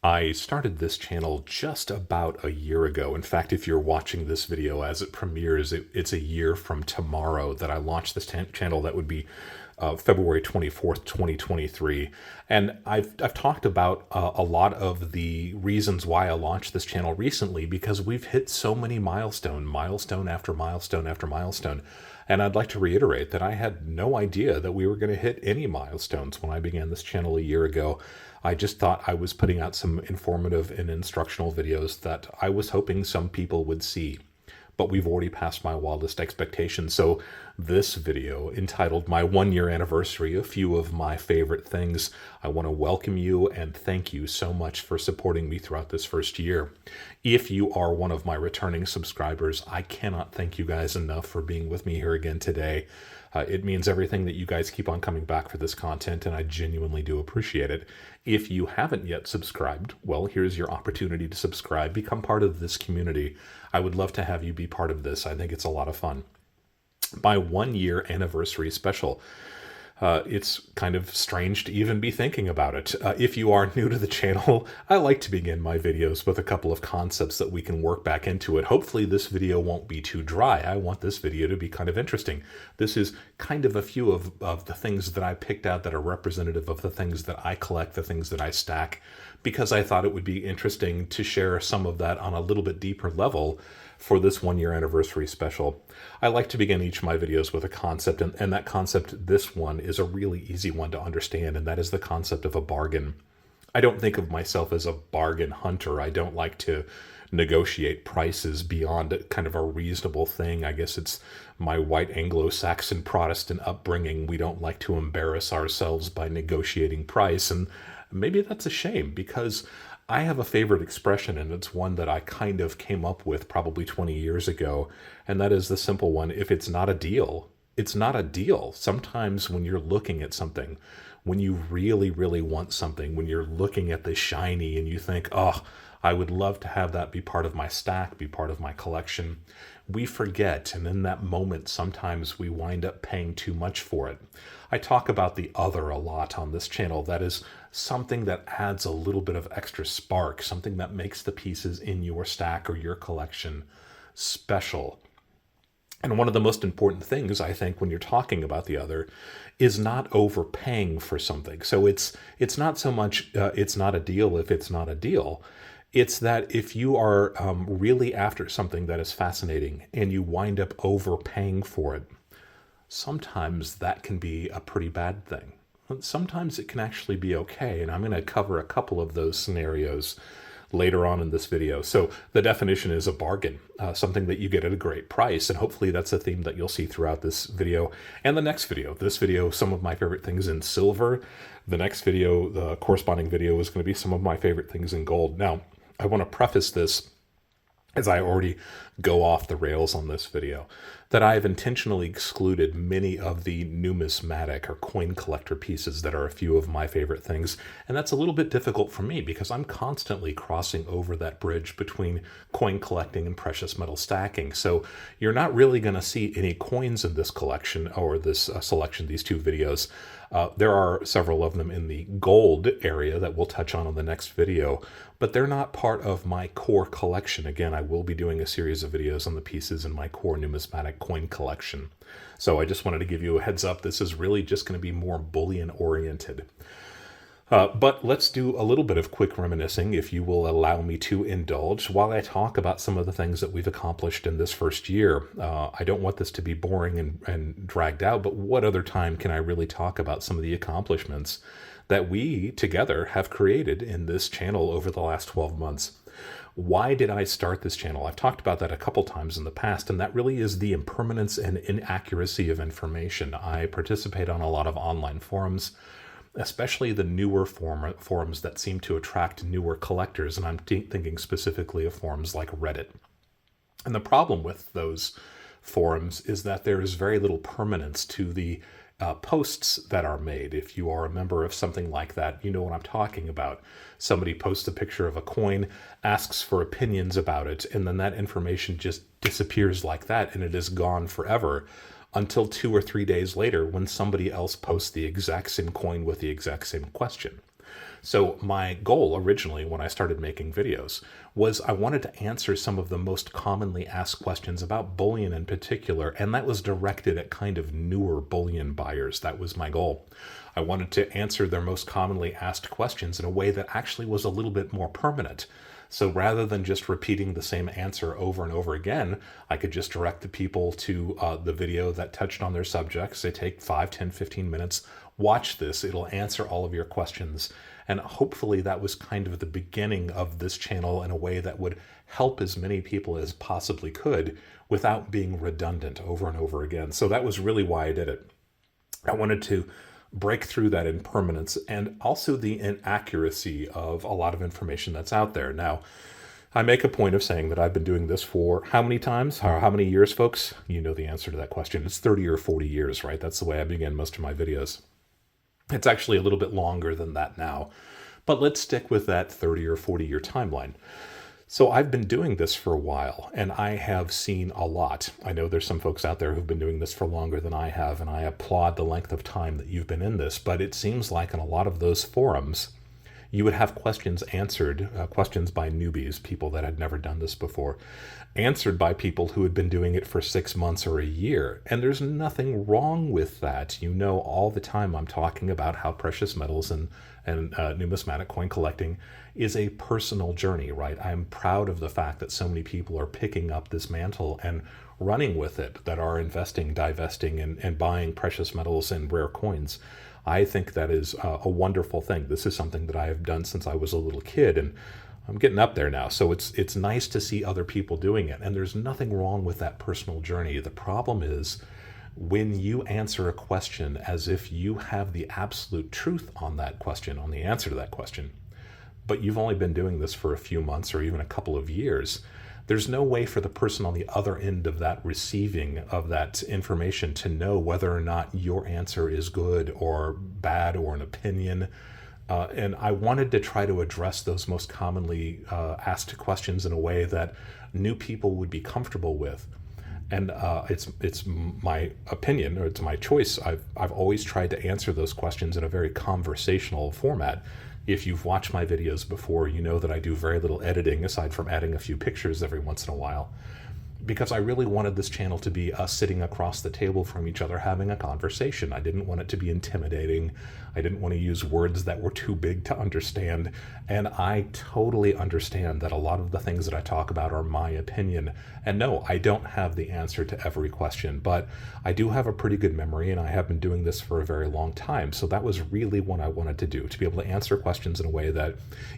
I started this channel just about a year ago. In fact, if you're watching this video as it premieres, it's a year from tomorrow that I launched this channel. That would be February 24th, 2023. And I've talked about a lot of the reasons why I launched this channel recently, because we've hit so many milestone after milestone after milestone. And I'd like to reiterate that I had no idea that we were going to hit any milestones when I began this channel a year ago. I just thought I was putting out some informative and instructional videos that I was hoping some people would see. But we've already passed my wildest expectations. So this video, entitled My 1 Year Anniversary, a few of my favorite things, I want to welcome you and thank you so much for supporting me throughout this first year. If you are one of my returning subscribers, I cannot thank you guys enough for being with me here again today. It means everything that you guys keep on coming back for this content, and I genuinely do appreciate it. If you haven't yet subscribed, well, here's your opportunity to subscribe, become part of this community. I would love to have you be part of this. I think it's a lot of fun. My 1 year anniversary special. It's kind of strange to even be thinking about it. If you are new to the channel, I like to begin my videos with a couple of concepts that we can work back into it. Hopefully this video won't be too dry. I want this video to be kind of interesting. This is kind of a few of the things that I picked out that are representative of the things that I collect, the things that I stack, because I thought it would be interesting to share some of that on a little bit deeper level for this 1 year anniversary special. I like to begin each of my videos with a concept, and that concept, this one, is a really easy one to understand, and that is the concept of a bargain. I don't think of myself as a bargain hunter. I don't like to negotiate prices beyond kind of a reasonable thing. I guess it's my white Anglo-Saxon Protestant upbringing. We don't like to embarrass ourselves by negotiating price, and maybe that's a shame, because I have a favorite expression, and it's one that I kind of came up with probably 20 years ago, and that is the simple one: if it's not a deal, it's not a deal. Sometimes when you're looking at something, when you really, really want something, when you're looking at the shiny and you think, oh, I would love to have that be part of my stack, be part of my collection, we forget, and in that moment, sometimes we wind up paying too much for it. I talk about the other a lot on this channel. That is something that adds a little bit of extra spark, something that makes the pieces in your stack or your collection special. And one of the most important things, I think, when you're talking about the other is not overpaying for something. So it's not so much it's not a deal if it's not a deal. It's that if you are really after something that is fascinating and you wind up overpaying for it, sometimes that can be a pretty bad thing. Sometimes it can actually be okay, and I'm going to cover a couple of those scenarios later on in this video. So the definition is a bargain, something that you get at a great price, and hopefully that's a theme that you'll see throughout this video and the next video. This video, some of my favorite things in silver. The next video, the corresponding video, is going to be some of my favorite things in gold. Now, I want to preface this, as I already go off the rails on this video, that I have intentionally excluded many of the numismatic or coin collector pieces that are a few of my favorite things. And that's a little bit difficult for me because I'm constantly crossing over that bridge between coin collecting and precious metal stacking. So you're not really going to see any coins in this collection or this selection, these two videos. There are several of them in the gold area that we'll touch on the next video, but they're not part of my core collection. Again, I will be doing a series of videos on the pieces in my core numismatic coin collection. So I just wanted to give you a heads up. This is really just going to be more bullion oriented. But let's do a little bit of quick reminiscing, if you will allow me to indulge, while I talk about some of the things that we've accomplished in this first year. I don't want this to be boring and dragged out, but what other time can I really talk about some of the accomplishments that we together have created in this channel over the last 12 months? Why did I start this channel? I've talked about that a couple times in the past, and that really is the impermanence and inaccuracy of information. I participate on a lot of online forums, especially the newer forums that seem to attract newer collectors, and I'm thinking specifically of forums like Reddit. And the problem with those forums is that there is very little permanence to the posts that are made. If you are a member of something like that, you know what I'm talking about. Somebody posts a picture of a coin, asks for opinions about it, and then that information just disappears like that, and it is gone forever, until 2 or 3 days later when somebody else posts the exact same coin with the exact same question. So my goal originally when I started making videos was I wanted to answer some of the most commonly asked questions about bullion in particular, and that was directed at kind of newer bullion buyers. That was my goal. I wanted to answer their most commonly asked questions in a way that actually was a little bit more permanent. So rather than just repeating the same answer over and over again, I could just direct the people to the video that touched on their subjects. They take 5, 10, 15 minutes. Watch this. It'll answer all of your questions. And hopefully that was kind of the beginning of this channel in a way that would help as many people as possibly could without being redundant over and over again. So that was really why I did it. I wanted to break through that impermanence and also the inaccuracy of a lot of information that's out there. Now, I make a point of saying that I've been doing this for how many times, or how many years, folks? You know the answer to that question. It's 30 or 40 years, right? That's the way I begin most of my videos. It's actually a little bit longer than that now, but let's stick with that 30 or 40 year timeline. So I've been doing this for a while, and I have seen a lot. I know there's some folks out there who've been doing this for longer than I have, and I applaud the length of time that you've been in this, but it seems like in a lot of those forums, you would have questions answered, questions by newbies, people that had never done this before, answered by people who had been doing it for 6 months or a year. And there's nothing wrong with that. You know, all the time I'm talking about how precious metals and numismatic coin collecting is a personal journey, right? I'm proud of the fact that so many people are picking up this mantle and running with it, that are investing, divesting, and buying precious metals and rare coins. I think that is a wonderful thing. This is something that I have done since I was a little kid, and I'm getting up there now. So it's nice to see other people doing it, and there's nothing wrong with that personal journey. The problem is when you answer a question as if you have the absolute truth on that question, on the answer to that question, but you've only been doing this for a few months or even a couple of years, there's no way for the person on the other end of that receiving of that information to know whether or not your answer is good or bad or an opinion. And I wanted to try to address those most commonly asked questions in a way that new people would be comfortable with. And it's my opinion, or it's my choice. I've always tried to answer those questions in a very conversational format. If you've watched my videos before, you know that I do very little editing aside from adding a few pictures every once in a while, because I really wanted this channel to be us sitting across the table from each other having a conversation. I didn't want it to be intimidating. I didn't want to use words that were too big to understand. And I totally understand that a lot of the things that I talk about are my opinion. And no, I don't have the answer to every question, but I do have a pretty good memory, and I have been doing this for a very long time. So that was really what I wanted to do, to be able to answer questions in a way that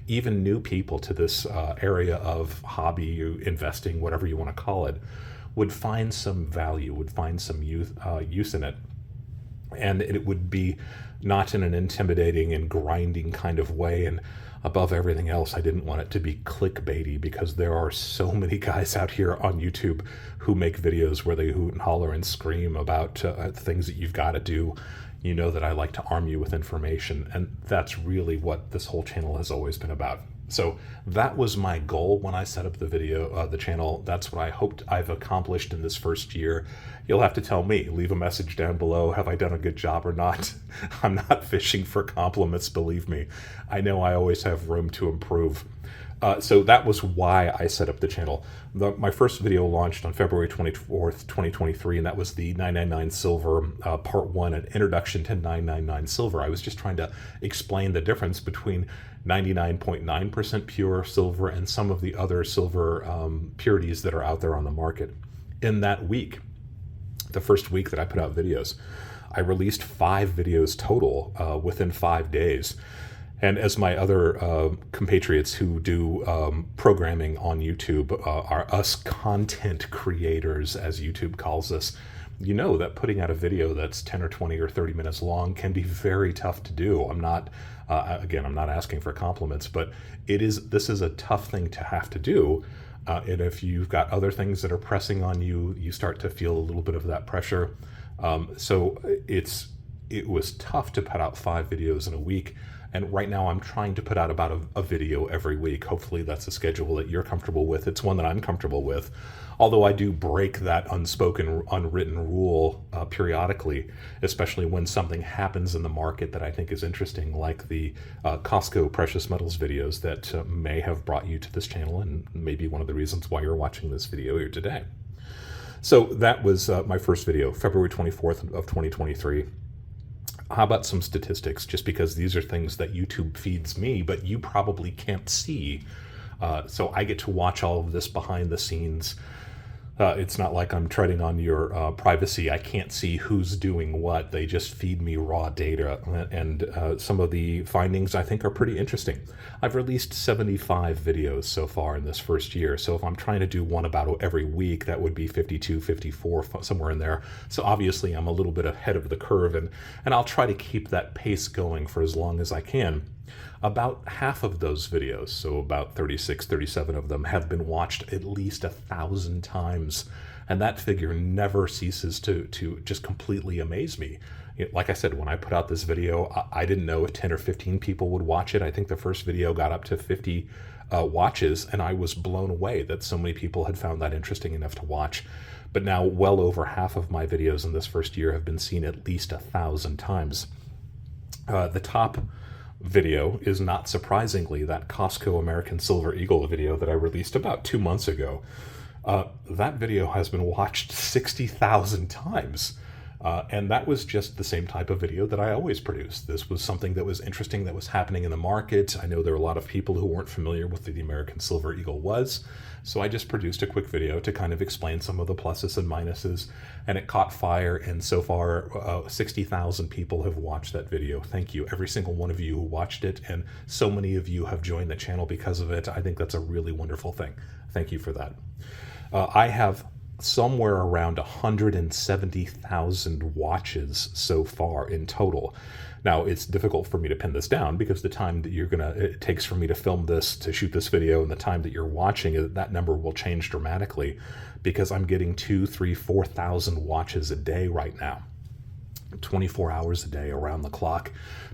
even new people to this area of hobby, investing, whatever you want to call it, would find some value, would find some use in it. And it would be not in an intimidating and grinding kind of way. And above everything else, I didn't want it to be clickbaity, because there are so many guys out here on YouTube who make videos where they hoot and holler and scream about things that you've got to do. You know that I like to arm you with information, and that's really what this whole channel has always been about. So that was my goal when I set up the channel. That's what I hoped I've accomplished in this first year. You'll have to tell me, leave a message down below. Have I done a good job or not? I'm not fishing for compliments, believe me. I know I always have room to improve. So that was why I set up the channel. My first video launched on February 24th, 2023, and that was the 999 Silver Part 1, an introduction to 999 Silver. I was just trying to explain the difference between 99.9% pure silver and some of the other silver purities that are out there on the market. In that week, the first week that I put out videos, I released 5 videos total within 5 days. And as my other compatriots who do programming on YouTube are us content creators, as YouTube calls us, you know that putting out a video that's 10 or 20 or 30 minutes long can be very tough to do. I'm not, again, I'm not asking for compliments, but this is a tough thing to have to do. And if you've got other things that are pressing on you, you start to feel a little bit of that pressure. So it was tough to put out 5 videos in a week. And right now I'm trying to put out about a video every week. Hopefully that's a schedule that you're comfortable with. It's one that I'm comfortable with. Although I do break that unspoken, unwritten rule periodically, especially when something happens in the market that I think is interesting, like the Costco precious metals videos that may have brought you to this channel and maybe one of the reasons why you're watching this video here today. So that was my first video, February 24th of 2023. How about some statistics, just because these are things that YouTube feeds me, but you probably can't see. So I get to watch all of this behind the scenes. It's not like I'm treading on your privacy. I can't see who's doing what. They just feed me raw data. And some of the findings I think are pretty interesting. I've released 75 videos so far in this first year. So if I'm trying to do one about every week, that would be 52, 54, somewhere in there. So obviously I'm a little bit ahead of the curve, and I'll try to keep that pace going for as long as I can. About half of those videos, so about 36, 37 of them, have been watched at least 1,000 times. And that figure never ceases to just completely amaze me. Like I said, when I put out this video, I didn't know if 10 or 15 people would watch it. I think the first video got up to 50 watches, and I was blown away that so many people had found that interesting enough to watch. But now well over half of my videos in this first year have been seen at least 1,000 times. The top video is, not surprisingly, that Costco American Silver Eagle video that I released about 2 months ago. That video has been watched 60,000 times. And that was just the same type of video that I always produce. This was something that was interesting, that was happening in the market. I know there were a lot of people who weren't familiar with what the American Silver Eagle was. So I just produced a quick video to kind of explain some of the pluses and minuses, and it caught fire. And so far, 60,000 people have watched that video. Thank you, every single one of you who watched it. And so many of you have joined the channel because of it. I think that's a really wonderful thing. Thank you for that. I have somewhere around 170,000 watches so far in total. Now, it's difficult for me to pin this down because the time that it takes for me to film this, to shoot this video, and the time that you're watching it, that number will change dramatically because I'm getting 2,000, 3,000, 4,000 watches a day right now. 24 hours a day around the clock.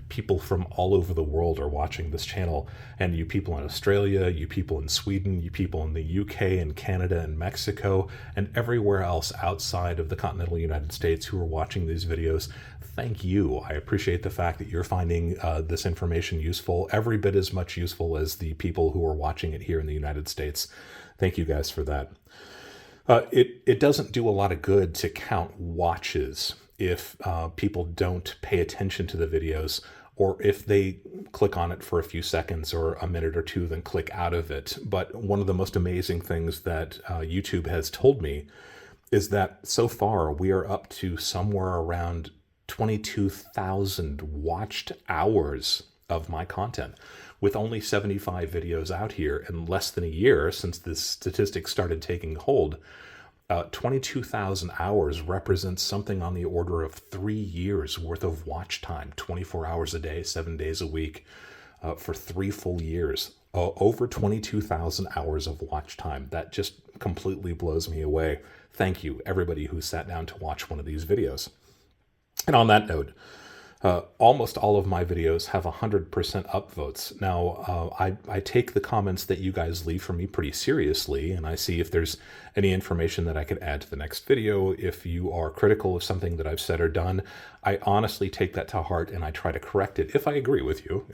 People from all over the world are watching this channel, and you people in Australia, you people in Sweden, you people in the UK and Canada and Mexico, and everywhere else outside of the continental United States who are watching these videos. Thank you. I appreciate the fact that you're finding this information useful, every bit as much useful as the people who are watching it here in the United States. Thank you guys for that. It doesn't do a lot of good to count watches if people don't pay attention to the videos, or if they click on it for a few seconds or a minute or two, then click out of it. But one of the most amazing things that YouTube has told me is that so far we are up to somewhere around 22,000 watched hours of my content, with only 75 videos out here in less than a year since this statistic started taking hold. 22,000 hours represents something on the order of 3 years worth of watch time, 24 hours a day, 7 days a week, for 3 full years. Over 22,000 hours of watch time. That just completely blows me away. Thank you, everybody who sat down to watch one of these videos. And on that note, almost all of my videos have 100% upvotes. Now, I take the comments that you guys leave for me pretty seriously, and I see if there's any information that I could add to the next video. If you are critical of something that I've said or done, I honestly take that to heart and I try to correct it if I agree with you.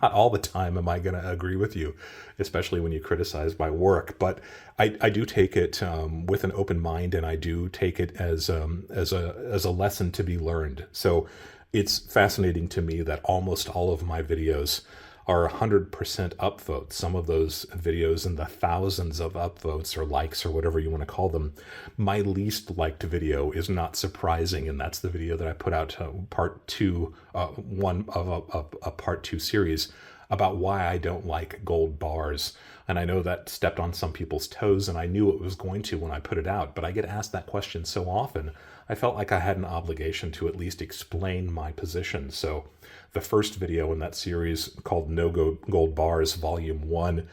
Not all the time am I going to agree with you, especially when you criticize my work, but I do take it with an open mind, and I do take it as a lesson to be learned. So it's fascinating to me that almost all of my videos are 100% upvotes. Some of those videos in the thousands of upvotes or likes or whatever you want to call them. My least liked video is not surprising, and that's the video that I put out, part two, one of a part 2 series about why I don't like gold bars. And I know that stepped on some people's toes, and I knew it was going to when I put it out, but I get asked that question so often, I felt like I had an obligation to at least explain my position. So the first video in that series, called No Gold Bars Volume 1,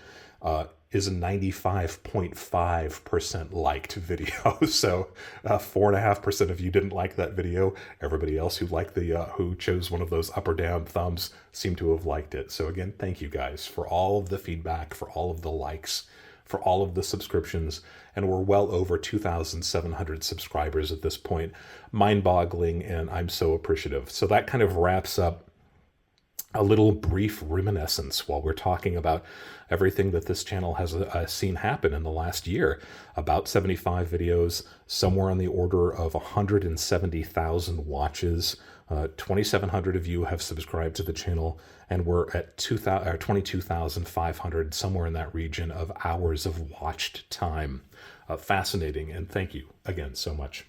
is a 95.5% liked video. So 4.5% of you didn't like that video. Everybody else who liked who chose one of those up or down thumbs seemed to have liked it. So again, thank you guys for all of the feedback, for all of the likes, for all of the subscriptions, and we're well over 2,700 subscribers at this point. Mind-boggling, and I'm so appreciative. So that kind of wraps up a little brief reminiscence while we're talking about everything that this channel has seen happen in the last year. About 75 videos, somewhere on the order of 170,000 watches. 2,700 of you have subscribed to the channel, and we're at 22,500, somewhere in that region, of hours of watched time. Fascinating, and thank you again so much.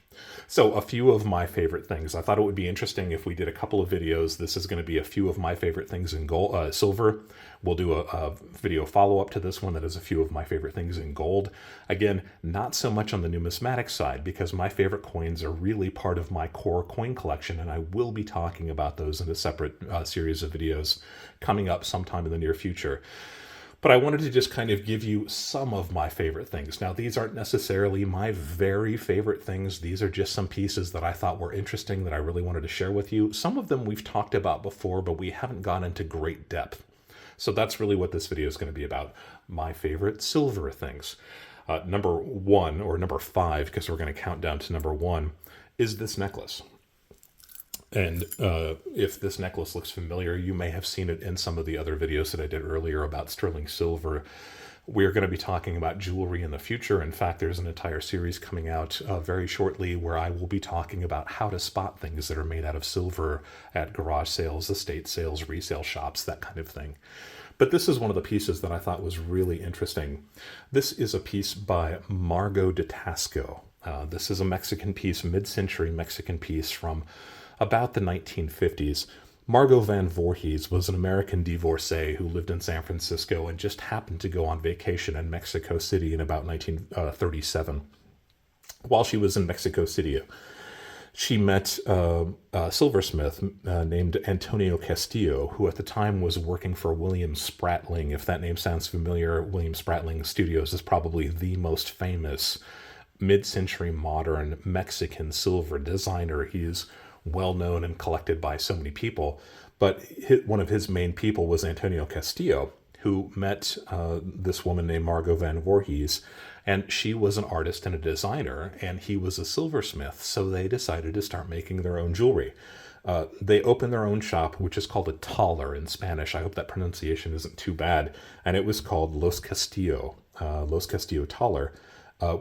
So a few of my favorite things. I thought it would be interesting if we did a couple of videos. This is going to be a few of my favorite things in gold, silver. We'll do a video follow-up to this one that is a few of my favorite things in gold. Again, not so much on the numismatic side, because my favorite coins are really part of my core coin collection, and I will be talking about those in a separate series of videos coming up sometime in the near future. But I wanted to just kind of give you some of my favorite things. Now, these aren't necessarily my very favorite things. These are just some pieces that I thought were interesting that I really wanted to share with you. Some of them we've talked about before, but we haven't gone into great depth. So that's really what this video is going to be about. My favorite silver things. Number 1, or number 5, because we're going to count down to number 1, is this necklace. And if this necklace looks familiar, you may have seen it in some of the other videos that I did earlier about sterling silver. We're going to be talking about jewelry in the future. In fact, there's an entire series coming out very shortly where I will be talking about how to spot things that are made out of silver at garage sales, estate sales, resale shops, that kind of thing. But this is one of the pieces that I thought was really interesting. This is a piece by Margot de Tasco. This is a Mexican piece, mid-century Mexican piece from about the 1950s. Margot Van Voorhees was an American divorcee who lived in San Francisco and just happened to go on vacation in Mexico City in about 1937. While she was in Mexico City, she met a silversmith named Antonio Castillo, who at the time was working for William Spratling. If that name sounds familiar, William Spratling Studios is probably the most famous mid-century modern Mexican silver designer. He is well known and collected by so many people, but one of his main people was Antonio Castillo, who met this woman named Margot Van Voorhees, and she was an artist and a designer, and he was a silversmith, so they decided to start making their own jewelry. They opened their own shop, which is called a taller in Spanish. I hope that pronunciation isn't too bad, and it was called Los Castillo Taller.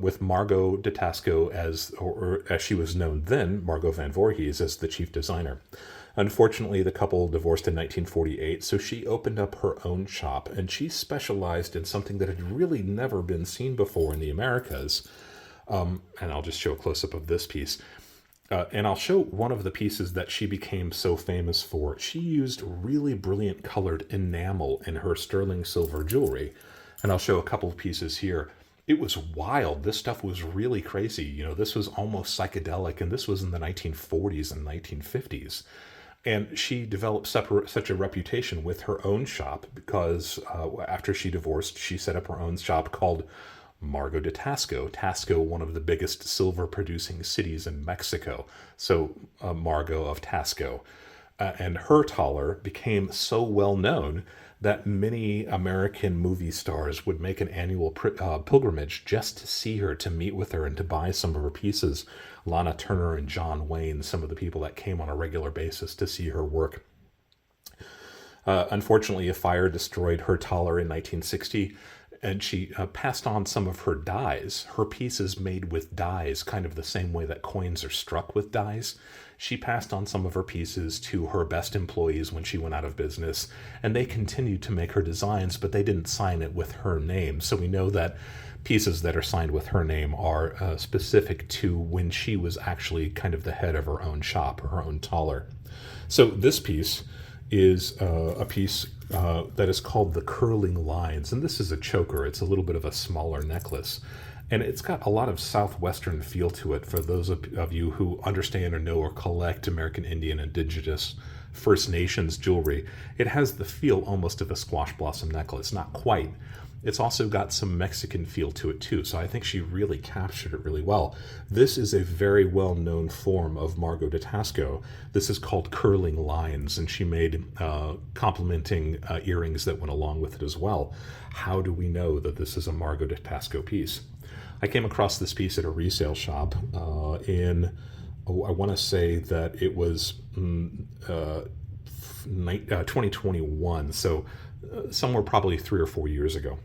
With Margot de Tasco or as she was known then, Margot Van Voorhees, as the chief designer. Unfortunately, the couple divorced in 1948, so she opened up her own shop, and she specialized in something that had really never been seen before in the Americas. And I'll just show a close-up of this piece. And I'll show one of the pieces that she became so famous for. She used really brilliant colored enamel in her sterling silver jewelry. And I'll show a couple of pieces here. It was wild. This stuff was really crazy. You know, this was almost psychedelic, and this was in the 1940s and 1950s. And she developed such a reputation with her own shop because after she divorced, she set up her own shop called Margot de Tasco. Tasco, one of the biggest silver-producing cities in Mexico. So Margot of Tasco. And her taller became so well known that many American movie stars would make an annual pilgrimage just to see her, to meet with her, and to buy some of her pieces. Lana Turner and John Wayne, some of the people that came on a regular basis to see her work. Unfortunately, a fire destroyed her taller in 1960, and she passed on some of her dies, her pieces made with dies, kind of the same way that coins are struck with dies. She passed on some of her pieces to her best employees when she went out of business, and they continued to make her designs, but they didn't sign it with her name. So we know that pieces that are signed with her name are specific to when she was actually kind of the head of her own shop, her own taller. So this piece is a piece that is called the Curling Lines, and this is a choker. It's a little bit of a smaller necklace, and it's got a lot of Southwestern feel to it for those of you who understand or know or collect American Indian, Indigenous First Nations jewelry. It has the feel almost of a squash blossom necklace, not quite. It's also got some Mexican feel to it too, so I think she really captured it really well. This is a very well-known form of Margot de Tasco. This is called curling lines, and she made complementing earrings that went along with it as well. How do we know that this is a Margot de Tasco piece? I came across this piece at a resale shop I want to say that it was 2021, so somewhere probably 3 or 4 years ago.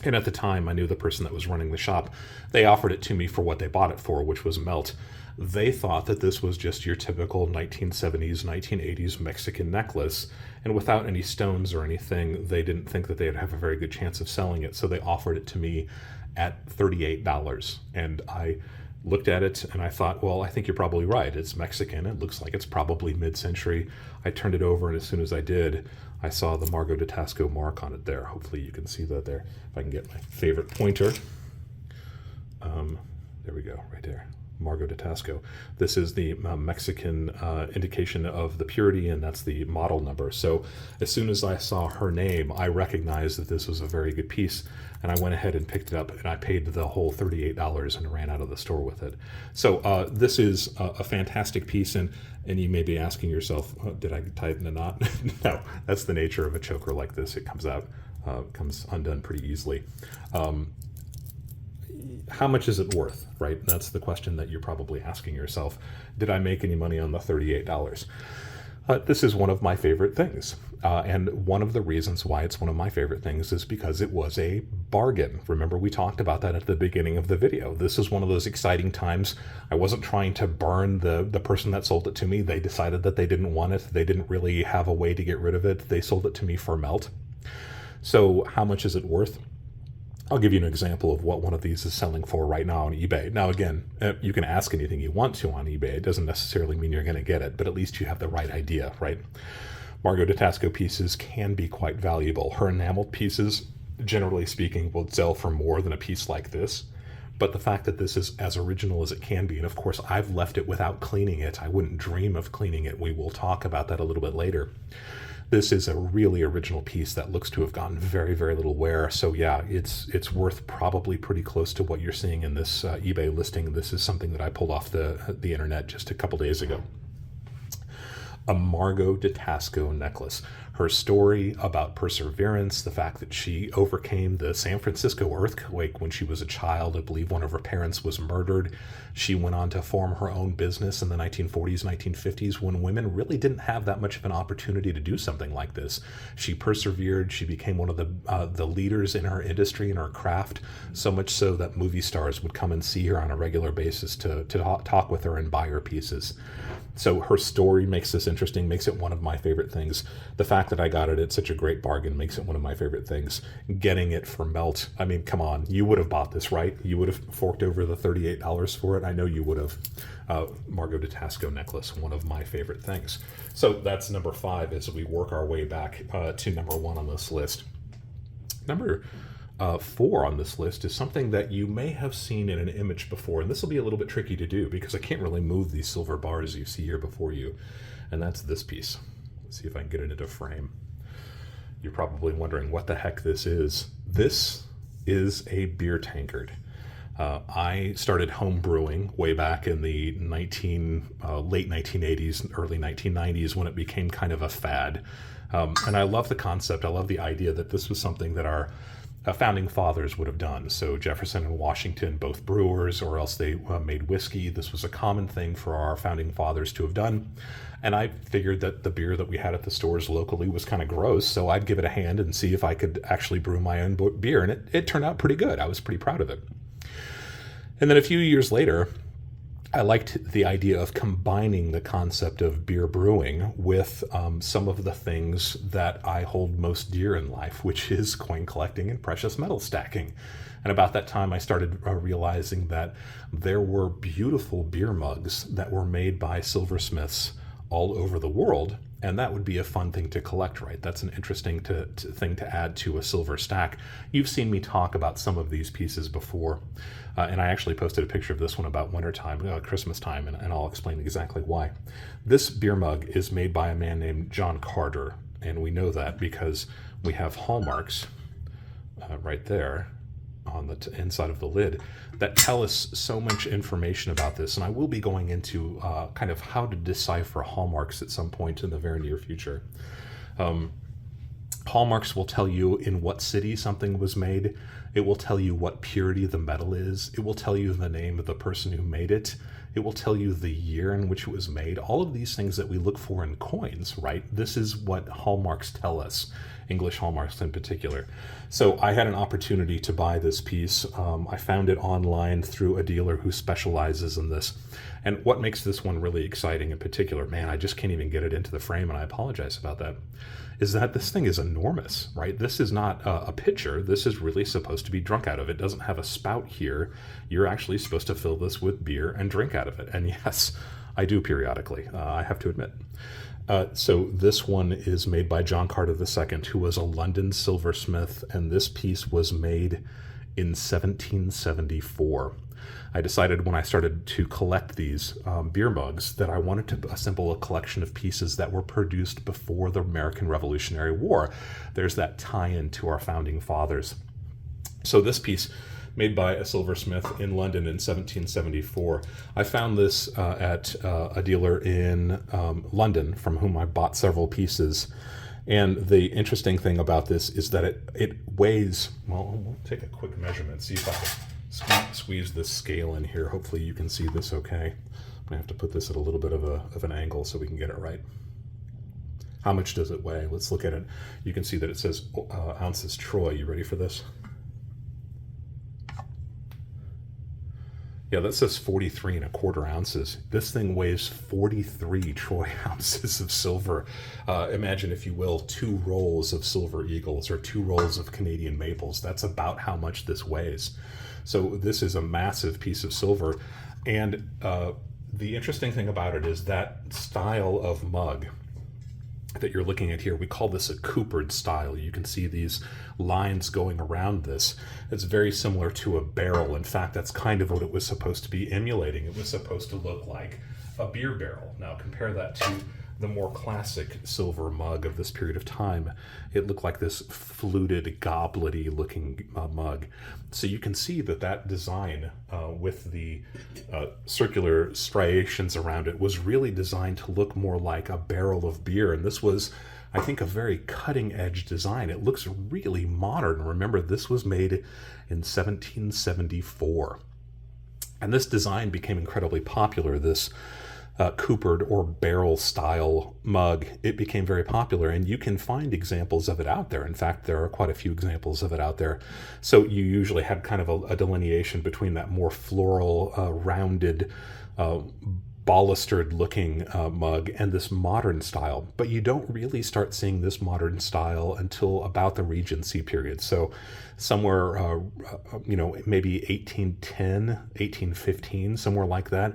And at the time, I knew the person that was running the shop. They offered it to me for what they bought it for, which was melt. They thought that this was just your typical 1970s, 1980s Mexican necklace. And without any stones or anything, they didn't think that they'd have a very good chance of selling it. So they offered it to me at $38. And I looked at it and I thought, well, I think you're probably right. It's Mexican. It looks like it's probably mid-century. I turned it over, and as soon as I did, I saw the Margot de Tasco mark on it there. Hopefully you can see that there. If I can get my favorite pointer. There we go, right there. Margot de Tasco. This is the Mexican indication of the purity, and that's the model number. So as soon as I saw her name, I recognized that this was a very good piece, and I went ahead and picked it up, and I paid the whole $38 and ran out of the store with it. So this is a fantastic piece, and you may be asking yourself, oh, did I tighten the knot? No, that's the nature of a choker like this. It comes out, comes undone pretty easily. How much is it worth, right? That's the question that you're probably asking yourself. Did I make any money on the $38? This is one of my favorite things. And one of the reasons why it's one of my favorite things is because it was a bargain. Remember, we talked about that at the beginning of the video. This is one of those exciting times. I wasn't trying to burn the person that sold it to me. They decided that they didn't want it. They didn't really have a way to get rid of it. They sold it to me for melt. So how much is it worth? I'll give you an example of what one of these is selling for right now on eBay. Now, again, you can ask anything you want to on eBay. It doesn't necessarily mean you're going to get it, but at least you have the right idea, right? Margot de Tasco pieces can be quite valuable. Her enameled pieces, generally speaking, will sell for more than a piece like this. But the fact that this is as original as it can be, and of course, I've left it without cleaning it. I wouldn't dream of cleaning it. We will talk about that a little bit later. This is a really original piece that looks to have gotten very, very little wear. So yeah, it's worth probably pretty close to what you're seeing in this eBay listing. This is something that I pulled off the internet just a couple days ago. A Margot de Tasco necklace. Her story about perseverance, the fact that she overcame the San Francisco earthquake when she was a child. I believe one of her parents was murdered. She went on to form her own business in the 1940s, 1950s, when women really didn't have that much of an opportunity to do something like this. She persevered. She became one of the leaders in her industry and her craft, so much so that movie stars would come and see her on a regular basis to talk with her and buy her pieces. So her story makes this interesting, makes it one of my favorite things. The fact that I got it at such a great bargain makes it one of my favorite things. Getting it for melt, I mean, come on, you would have bought this, right? You would have forked over the $38 for it. I know you would have. Margot de Tasco necklace, one of my favorite things. So that's number 5 as we work our way back to number 1 on this list. Number 4 on this list is something that you may have seen in an image before, and this will be a little bit tricky to do because I can't really move these silver bars you see here before you, and that's this piece. Let's see if I can get it into frame. You're probably wondering what the heck this is. This is a beer tankard. I started home brewing way back in the late 1980s, early 1990s when it became kind of a fad. And I love the concept. I love the idea that this was something that our founding fathers would have done. So Jefferson and Washington, both brewers, or else they made whiskey. This was a common thing for our founding fathers to have done. And I figured that the beer that we had at the stores locally was kind of gross, so I'd give it a hand and see if I could actually brew my own beer. And it turned out pretty good. I was pretty proud of it. And then a few years later, I liked the idea of combining the concept of beer brewing with some of the things that I hold most dear in life, which is coin collecting and precious metal stacking. And about that time, I started realizing that there were beautiful beer mugs that were made by silversmiths all over the world. And that would be a fun thing to collect, right? That's an interesting thing to add to a silver stack. You've seen me talk about some of these pieces before, and I actually posted a picture of this one about wintertime, Christmas time, and I'll explain exactly why. This beer mug is made by a man named John Carter, and we know that because we have hallmarks right there on the inside of the lid that tell us so much information about this. And I will be going into kind of how to decipher hallmarks at some point in the very near future. Hallmarks will tell you in what city something was made. It will tell you what purity the metal is. It will tell you the name of the person who made it. It will tell you the year in which it was made. All of these things that we look for in coins, right? This is what hallmarks tell us, English hallmarks in particular. So I had an opportunity to buy this piece. I found it online through a dealer who specializes in this. And what makes this one really exciting in particular, man, I just can't even get it into the frame, and I apologize about that, is that this thing is enormous, right? This is not a pitcher. This is really supposed to be drunk out of. It doesn't have a spout here. You're actually supposed to fill this with beer and drink out of it. And yes, I do periodically, I have to admit. So this one is made by John Carter II, who was a London silversmith, and this piece was made in 1774. I decided when I started to collect these beer mugs that I wanted to assemble a collection of pieces that were produced before the American Revolutionary War. There's that tie-in to our founding fathers. So this piece, made by a silversmith in London in 1774. I found this at a dealer in London from whom I bought several pieces. And the interesting thing about this is that it weighs, well, we'll take a quick measurement, see if I can squeeze this scale in here. Hopefully you can see this okay. I'm gonna have to put this at a little bit of an angle so we can get it right. How much does it weigh? Let's look at it. You can see that it says ounces Troy. You ready for this? Yeah, that says 43¼ ounces. This thing weighs 43 troy ounces of silver. Imagine, if you will, 2 rolls of silver eagles or 2 rolls of Canadian maples. That's about how much this weighs. So this is a massive piece of silver. And the interesting thing about it is that style of mug that you're looking at here, we call this a coopered style. You can see these lines going around this. It's very similar to a barrel. In fact, that's kind of what it was supposed to be emulating. It was supposed to look like a beer barrel. Now compare that to the more classic silver mug of this period of time. It looked like this fluted, goblet-y looking mug. So you can see that that design with the circular striations around it was really designed to look more like a barrel of beer. And this was, I think, a very cutting-edge design. It looks really modern. Remember, this was made in 1774. And this design became incredibly popular, this coopered or barrel style mug. It became very popular, and you can find examples of it out there. In fact, there are quite a few examples of it out there. So you usually had kind of a delineation between that more floral, rounded, balustered looking mug and this modern style. But you don't really start seeing this modern style until about the Regency period. So somewhere, maybe 1810, 1815, somewhere like that.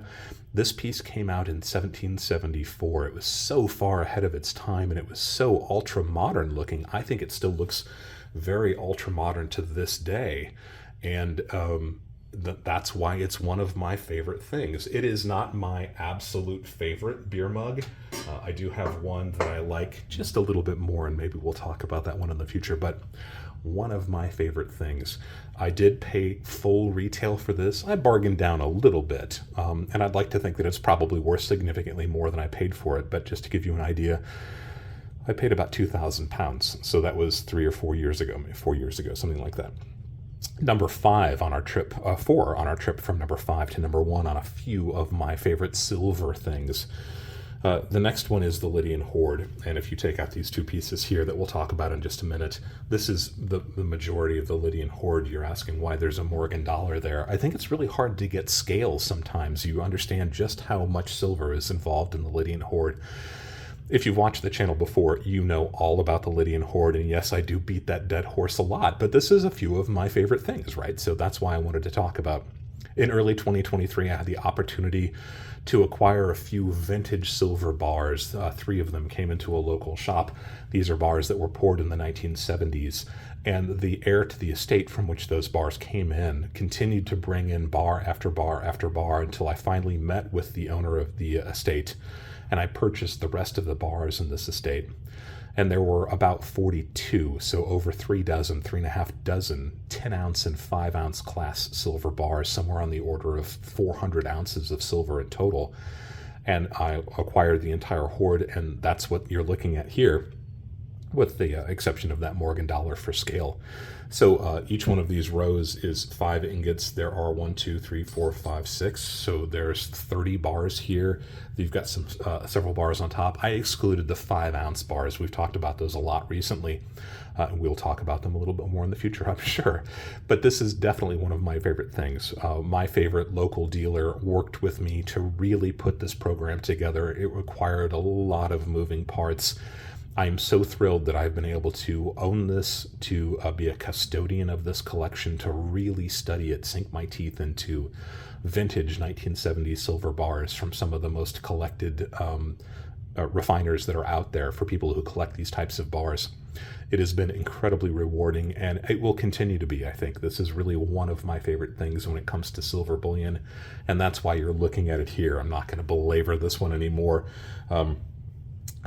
This piece came out in 1774. It was so far ahead of its time, and it was so ultra-modern looking. I think it still looks very ultra-modern to this day. And that's why it's one of my favorite things. It is not my absolute favorite beer mug. I do have one that I like just a little bit more, and maybe we'll talk about that one in the future, but one of my favorite things. I did pay full retail for this. I bargained down a little bit, and I'd like to think that it's probably worth significantly more than I paid for it, but just to give you an idea, I paid about £2,000, so that was 3 or 4 years ago, maybe 4 years ago, something like that. Number 5 on our trip, 4 on our trip from number 5 to number 1 on a few of my favorite silver things. The next one is the Lydian hoard, and if you take out these 2 pieces here that we'll talk about in just a minute, this is the majority of the Lydian hoard. You're asking why there's a Morgan dollar there. I think it's really hard to get scales sometimes. You understand just how much silver is involved in the Lydian hoard. If you've watched the channel before, you know all about the Lydian hoard, and yes, I do beat that dead horse a lot, but this is a few of my favorite things, right? So that's why I wanted to talk about In early 2023, I had the opportunity to acquire a few vintage silver bars. 3 of them came into a local shop. These are bars that were poured in the 1970s, and the heir to the estate from which those bars came in continued to bring in bar after bar after bar until I finally met with the owner of the estate, and I purchased the rest of the bars in this estate. And there were about 42, so over 3.5 dozen 10-ounce and 5-ounce class silver bars, somewhere on the order of 400 ounces of silver in total. And I acquired the entire hoard, and that's what you're looking at here, with the exception of that Morgan dollar for scale. So each one of these rows is 5 ingots. There are 1, 2, 3, 4, 5, 6. So there's 30 bars here. You've got some several bars on top. I excluded the 5-ounce bars. We've talked about those a lot recently. We'll talk about them a little bit more in the future, I'm sure. But this is definitely one of my favorite things. My favorite local dealer worked with me to really put this program together. It required a lot of moving parts. I'm so thrilled that I've been able to own this, to be a custodian of this collection, to really study it, sink my teeth into vintage 1970s silver bars from some of the most collected refiners that are out there for people who collect these types of bars. It has been incredibly rewarding, and it will continue to be, I think. This is really one of my favorite things when it comes to silver bullion, and that's why you're looking at it here. I'm not going to belabor this one anymore.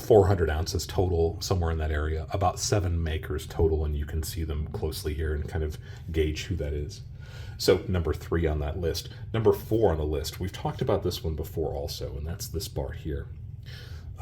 400 ounces total, somewhere in that area, about 7 makers total, and you can see them closely here and kind of gauge who that is. So number 3 on that list. Number 4 on the list, we've talked about this one before also, and that's this bar here.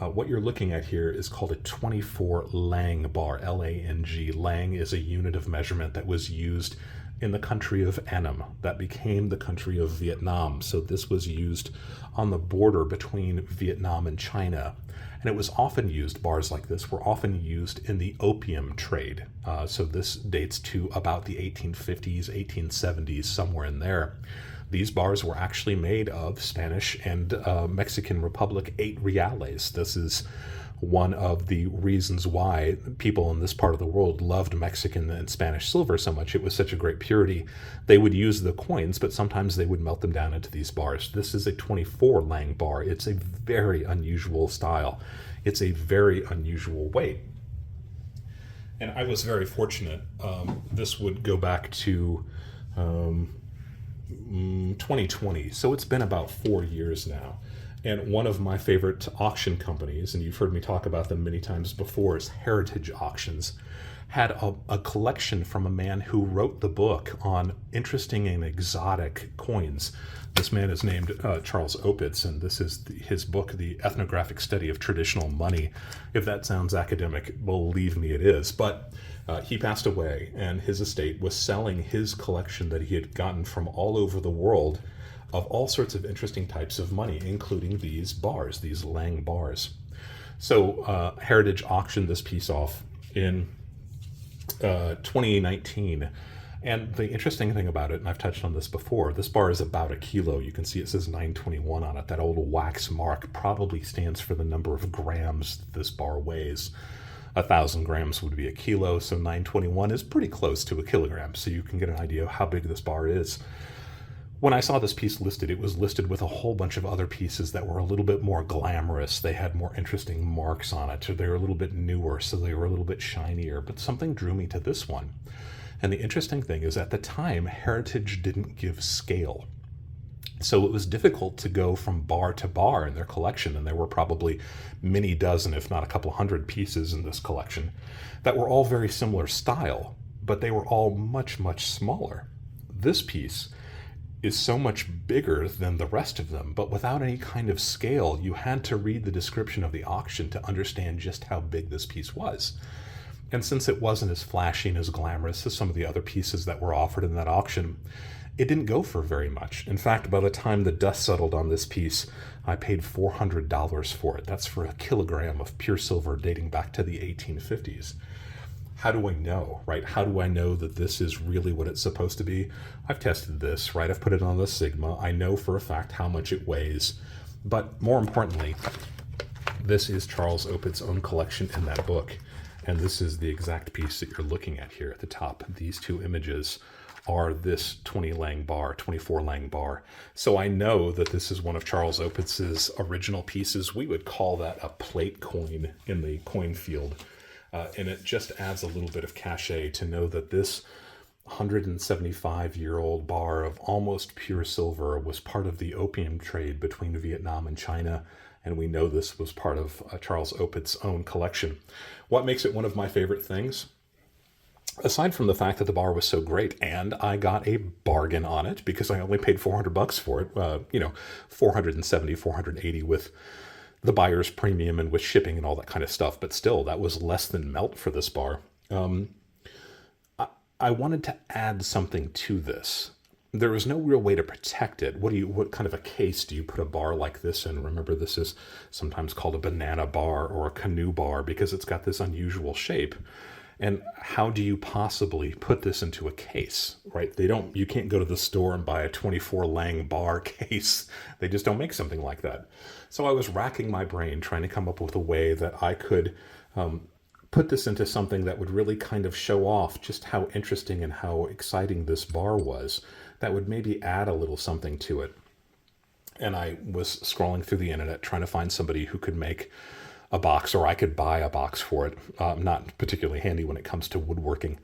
What you're looking at here is called a 24 Lang bar, L-A-N-G. Lang is a unit of measurement that was used in the country of Annam. That became the country of Vietnam. So this was used on the border between Vietnam and China. And it was often used, bars like this were often used in the opium trade. So this dates to about the 1850s, 1870s, somewhere in there. These bars were actually made of Spanish and Mexican Republic 8 reales. This is one of the reasons why people in this part of the world loved Mexican and Spanish silver so much. It was such a great purity. They would use the coins, but sometimes they would melt them down into these bars. This is a 24 Lang bar. It's a very unusual style. It's a very unusual weight. And I was very fortunate. This would go back to 2020. So it's been about 4 years now. And one of my favorite auction companies, and you've heard me talk about them many times before, is Heritage Auctions, had a collection from a man who wrote the book on interesting and exotic coins. This man is named Charles Opitz, and this is his book, The Ethnographic Study of Traditional Money. If that sounds academic, believe me, it is. But he passed away, and his estate was selling his collection that he had gotten from all over the world of all sorts of interesting types of money, including these bars, these Lang bars. So Heritage auctioned this piece off in 2019. And the interesting thing about it, and I've touched on this before, this bar is about 1 kilo. You can see it says 921 on it. That old wax mark probably stands for the number of grams this bar weighs. 1,000 grams would be 1 kilo, so 921 is pretty close to 1 kilogram. So you can get an idea of how big this bar is. When I saw this piece listed, it was listed with a whole bunch of other pieces that were a little bit more glamorous. They had more interesting marks on it, or they were a little bit newer, so they were a little bit shinier. But something drew me to this one. And the interesting thing is, at the time, Heritage didn't give scale. So it was difficult to go from bar to bar in their collection, and there were probably many dozen, if not a couple hundred pieces in this collection that were all very similar style, but they were all much, much smaller. This piece is so much bigger than the rest of them, but without any kind of scale. You had to read the description of the auction to understand just how big this piece was. And since it wasn't as flashy and as glamorous as some of the other pieces that were offered in that auction, it didn't go for very much. In fact, by the time the dust settled on this piece, I paid $400 for it. That's for 1 kilogram of pure silver dating back to the 1850s. How do I know, right? How do I know that this is really what it's supposed to be? I've tested this, right? I've put it on the Sigma. I know for a fact how much it weighs. But more importantly, this is Charles Opitz's own collection in that book. And this is the exact piece that you're looking at here at the top. These two images are this 20 Lang bar, 24 Lang bar. So I know that this is one of Charles Opitz's original pieces. We would call that a plate coin in the coin field. And it just adds a little bit of cachet to know that this 175-year-old bar of almost pure silver was part of the opium trade between Vietnam and China. And we know this was part of Charles Opitz's own collection. What makes it one of my favorite things? Aside from the fact that the bar was so great, and I got a bargain on it because I only paid $400 for it, 470, 480 with the buyer's premium and with shipping and all that kind of stuff. But still, that was less than melt for this bar. I wanted to add something to this. There was no real way to protect it. What kind of a case do you put a bar like this in? Remember, this is sometimes called a banana bar or a canoe bar because it's got this unusual shape. And how do you possibly put this into a case, right? You can't go to the store and buy a 24 Lang bar case. They just don't make something like that. So I was racking my brain trying to come up with a way that I could put this into something that would really kind of show off just how interesting and how exciting this bar was, that would maybe add a little something to it. And I was scrolling through the internet trying to find somebody who could make a box, or I could buy a box for it. Not particularly handy when it comes to woodworking.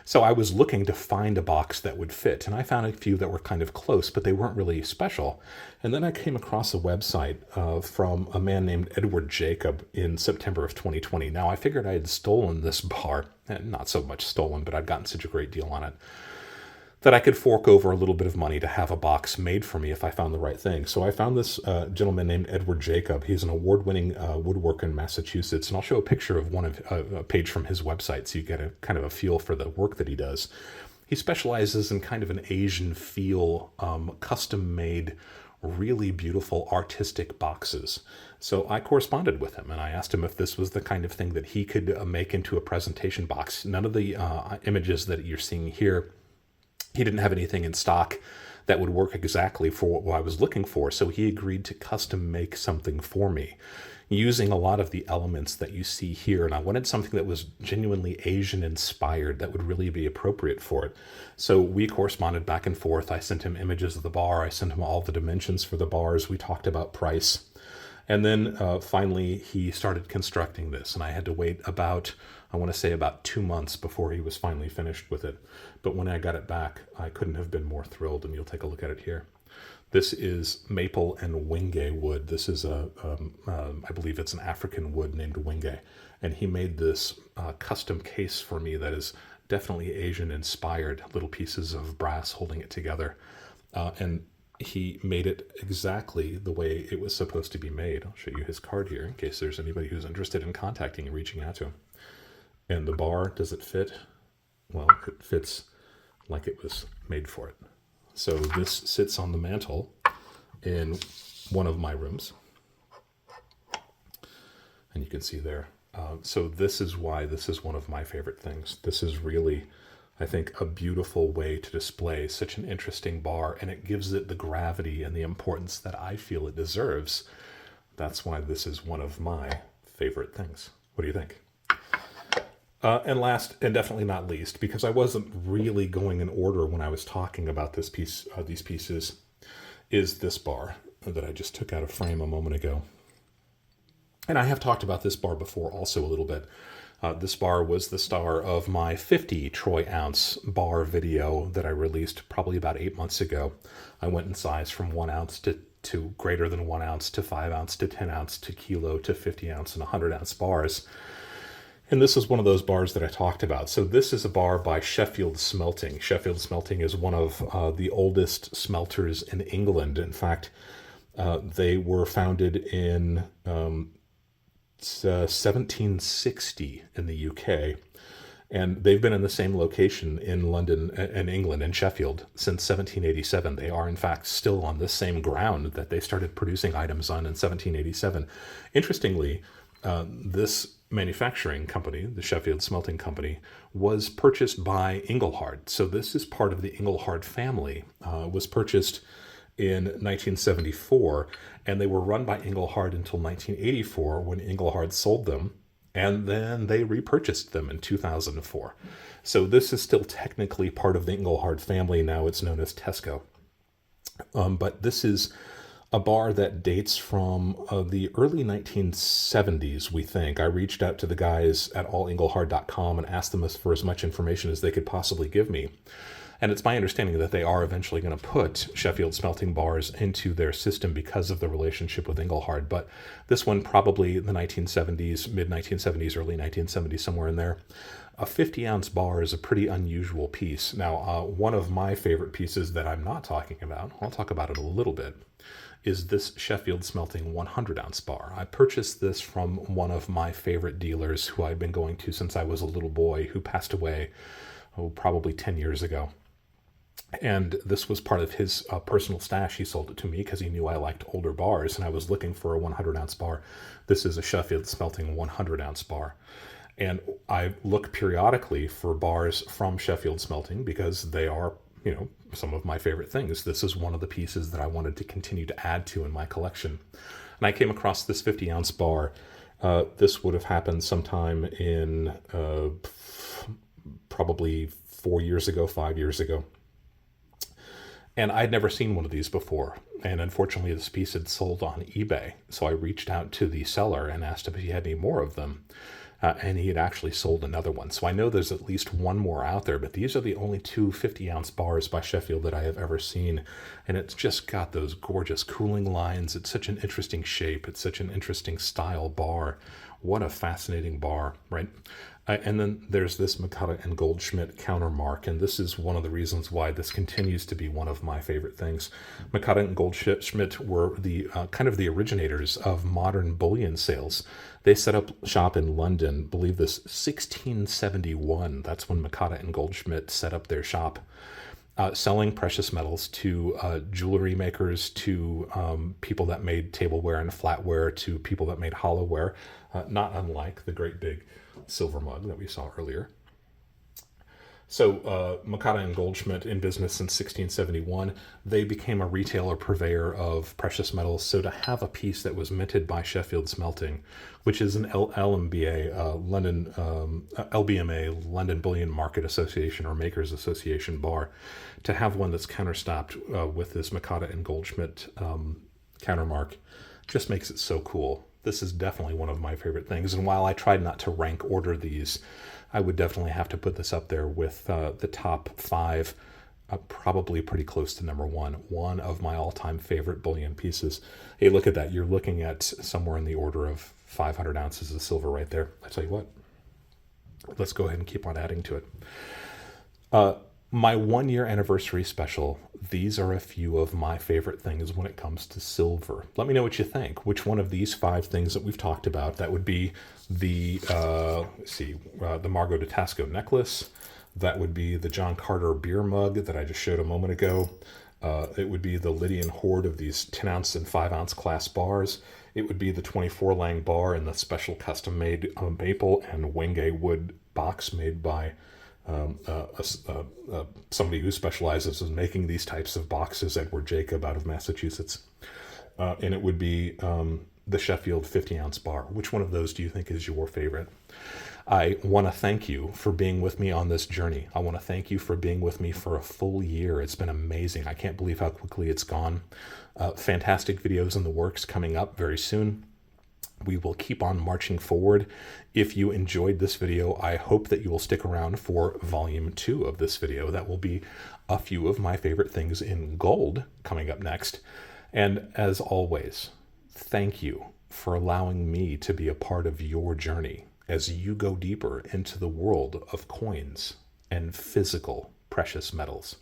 So I was looking to find a box that would fit, and I found a few that were kind of close, but they weren't really special. And then I came across a website from a man named Edward Jacob in September of 2020. Now, I figured I had stolen this bar, not so much stolen, but I'd gotten such a great deal on it, that I could fork over a little bit of money to have a box made for me if I found the right thing. So I found this gentleman named Edward Jacob. He's an award-winning woodworker in Massachusetts, and I'll show a picture of a page from his website so you get a kind of a feel for the work that he does. He specializes in kind of an Asian feel, custom-made, really beautiful artistic boxes. So I corresponded with him and I asked him if this was the kind of thing that he could make into a presentation box. None of the images that you're seeing here, he didn't have anything in stock that would work exactly for what I was looking for, so he agreed to custom make something for me using a lot of the elements that you see here. And I wanted something that was genuinely Asian inspired that would really be appropriate for it. So we corresponded back and forth. I sent him images of the bar. I sent him all the dimensions for the bars. We talked about price. And then finally, he started constructing this, and I had to wait about 2 months before he was finally finished with it. But when I got it back, I couldn't have been more thrilled, and you'll take a look at it here. This is maple and wenge wood. This is I believe it's an African wood named wenge, and he made this custom case for me that is definitely Asian inspired, little pieces of brass holding it together. And he made it exactly the way it was supposed to be made. I'll show you his card here in case there's anybody who's interested in contacting and reaching out to him. And the bar, does it fit? Well, it fits like it was made for it. So this sits on the mantle in one of my rooms. And you can see there. So this is why this is one of my favorite things. This is really, I think, a beautiful way to display such an interesting bar, and it gives it the gravity and the importance that I feel it deserves. That's why this is one of my favorite things. What do you think? And last, and definitely not least, because I wasn't really going in order when I was talking about this piece, these pieces, is this bar that I just took out of frame a moment ago. And I have talked about this bar before also a little bit. This bar was the star of my 50 troy ounce bar video that I released probably about 8 months ago. I went in size from 1 ounce to greater than 1 ounce to 5 ounce to 10 ounce to kilo to 50 ounce and 100 ounce bars. And this is one of those bars that I talked about. So this is a bar by Sheffield Smelting. Sheffield Smelting is one of the oldest smelters in England. In fact, they were founded in 1760 in the UK. And they've been in the same location in London and England in Sheffield since 1787. They are, in fact, still on the same ground that they started producing items on in 1787. Interestingly, this manufacturing company, the Sheffield Smelting Company, was purchased by Engelhard. So this is part of the Engelhard family. Was purchased in 1974, and they were run by Engelhard until 1984 when Engelhard sold them And then they repurchased them in 2004. So this is still technically part of the Engelhard family. Now it's known as Tesco. But this is a bar that dates from the early 1970s, we think. I reached out to the guys at allengelhard.com and asked them for as much information as they could possibly give me. And it's my understanding that they are eventually going to put Sheffield smelting bars into their system because of the relationship with Engelhard. But this one, probably in the 1970s, mid-1970s, early 1970s, somewhere in there. A 50-ounce bar is a pretty unusual piece. Now, one of my favorite pieces that I'm not talking about, I'll talk about it a little bit, is this Sheffield Smelting 100-ounce bar. I purchased this from one of my favorite dealers who I've been going to since I was a little boy, who passed away, probably 10 years ago. And this was part of his personal stash. He sold it to me because he knew I liked older bars, and I was looking for a 100-ounce bar. This is a Sheffield Smelting 100-ounce bar. And I look periodically for bars from Sheffield Smelting because they are, some of my favorite things. This is one of the pieces that I wanted to continue to add to in my collection. And I came across this 50-ounce bar. This would have happened sometime in probably 4 years ago, 5 years ago. And I'd never seen one of these before. And unfortunately, this piece had sold on eBay. So I reached out to the seller and asked him if he had any more of them. And he had actually sold another one. So I know there's at least one more out there, but these are the only two 50-ounce bars by Sheffield that I have ever seen. And it's just got those gorgeous cooling lines. It's such an interesting shape. It's such an interesting style bar. What a fascinating bar, right? And then there's this Mikata and Goldschmidt countermark, and this is one of the reasons why this continues to be one of my favorite things. Mikata and Goldschmidt were the kind of the originators of modern bullion sales. They set up shop in London, believe this, 1671. That's when Mikata and Goldschmidt set up their shop, selling precious metals to jewelry makers, to people that made tableware and flatware, to people that made hollowware, not unlike the great big silver mug that we saw earlier. So Mikata and Goldschmidt, in business since 1671, they became a retailer purveyor of precious metals. So to have a piece that was minted by Sheffield Smelting, which is an LBMA, London Bullion Market Association or Makers Association bar, to have one that's counterstopped with this Mikata and Goldschmidt countermark just makes it so cool. This is definitely one of my favorite things. And while I tried not to rank order these, I would definitely have to put this up there with the top 5, probably pretty close to number 1. One of my all-time favorite bullion pieces. Hey, look at that. You're looking at somewhere in the order of 500 ounces of silver right there. I tell you what, let's go ahead and keep on adding to it. My 1-year anniversary special, these are a few of my favorite things when it comes to silver. Let me know what you think. Which one of these 5 things that we've talked about, that would be the, the Margot de Tasco necklace. That would be the John Carter beer mug that I just showed a moment ago. It would be the Lydian hoard of these 10-ounce and 5-ounce class bars. It would be the 24 Lang bar in the special custom-made maple and Wenge wood box made by somebody who specializes in making these types of boxes, Edward Jacob out of Massachusetts. And it would be the Sheffield 50-ounce bar. Which one of those do you think is your favorite? I want to thank you for being with me on this journey. I want to thank you for being with me for a full year. It's been amazing. I can't believe how quickly it's gone. Fantastic videos in the works coming up very soon. We will keep on marching forward. If you enjoyed this video, I hope that you will stick around for volume 2 of this video. That will be a few of my favorite things in gold coming up next. And as always, thank you for allowing me to be a part of your journey as you go deeper into the world of coins and physical precious metals.